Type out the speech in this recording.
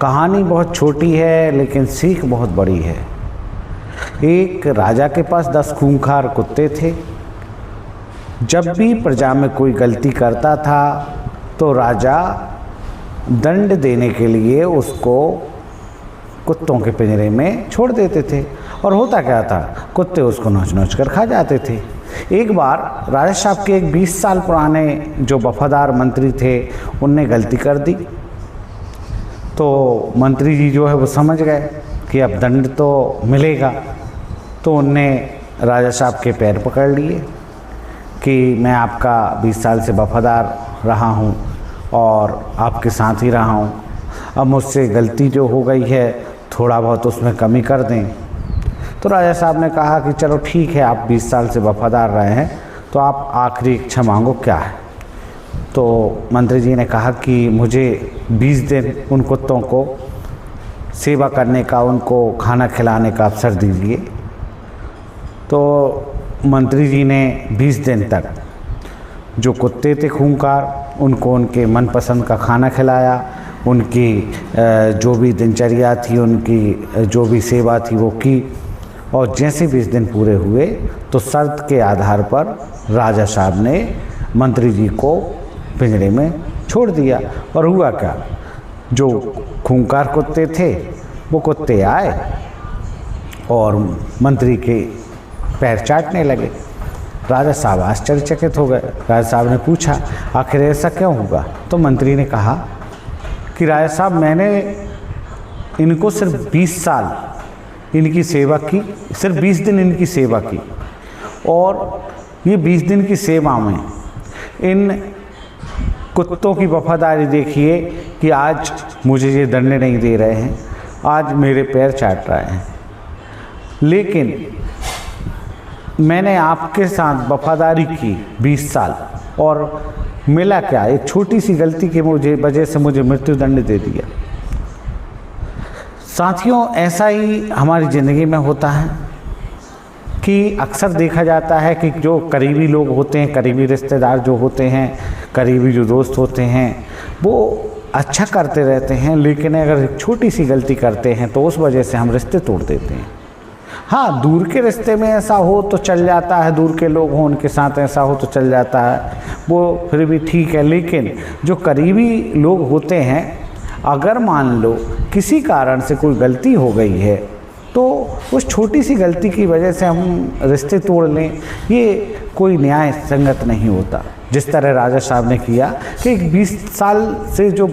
कहानी बहुत छोटी है लेकिन सीख बहुत बड़ी है। एक राजा के पास 10 खूंखार कुत्ते थे। जब भी प्रजा में कोई गलती करता था तो राजा दंड देने के लिए उसको कुत्तों के पिंजरे में छोड़ देते थे। और होता क्या था, कुत्ते उसको नोच नोच कर खा जाते थे। एक बार राजा साहब के एक 20 साल पुराने जो वफादार मंत्री थे उनने गलती कर दी। तो मंत्री जी जो है वो समझ गए कि अब दंड तो मिलेगा। तो उनने राजा साहब के पैर पकड़ लिए कि मैं आपका 20 साल से वफादार रहा हूँ और आपके साथ ही रहा हूँ, अब मुझसे गलती जो हो गई है थोड़ा बहुत उसमें कमी कर दें। तो राजा साहब ने कहा कि चलो ठीक है, आप 20 साल से वफादार रहे हैं तो आप आखिरी इच्छा मांगो, क्या है। तो मंत्री जी ने कहा कि मुझे 20 दिन उन कुत्तों को सेवा करने का, उनको खाना खिलाने का अवसर दीजिए। तो मंत्री जी ने 20 दिन तक जो कुत्ते थे खूंखार उनको उनके मनपसंद का खाना खिलाया, उनकी जो भी दिनचर्या थी, उनकी जो भी सेवा थी वो की। और जैसे 20 दिन पूरे हुए तो शर्त के आधार पर राजा साहब ने मंत्री जी को पिंजरे में छोड़ दिया। और हुआ क्या, जो खूंखार कुत्ते थे वो कुत्ते आए और मंत्री के पैर चाटने लगे। राजा साहब आश्चर्यचकित हो गए। राजा साहब ने पूछा आखिर ऐसा क्यों हुआ। तो मंत्री ने कहा कि राजा साहब, मैंने इनको सिर्फ 20 साल इनकी सेवा की, सिर्फ 20 दिन इनकी सेवा की, और ये 20 दिन की सेवा में इन कुत्तों की वफादारी देखिए कि आज मुझे ये दंड नहीं दे रहे हैं, आज मेरे पैर चाट रहे हैं। लेकिन मैंने आपके साथ वफादारी की 20 साल और मिला क्या, एक छोटी सी गलती की वजह से मुझे मृत्युदंड दे दिया। साथियों, ऐसा ही हमारी ज़िंदगी में होता है कि अक्सर देखा जाता है कि जो करीबी लोग होते हैं, करीबी रिश्तेदार जो होते हैं, करीबी जो दोस्त होते हैं, वो अच्छा करते रहते हैं, लेकिन अगर एक छोटी सी गलती करते हैं तो उस वजह से हम रिश्ते तोड़ देते हैं। हाँ, दूर के रिश्ते में ऐसा हो तो चल जाता है, दूर के लोग हों उनके साथ ऐसा हो तो चल जाता है, वो फिर भी ठीक है। लेकिन जो करीबी लोग होते हैं, अगर मान लो किसी कारण से कोई गलती हो गई है तो उस छोटी सी गलती की वजह से हम रिश्ते तोड़ लें, ये कोई न्याय संगत नहीं होता। जिस तरह राजा साहब ने किया कि 20 साल से जो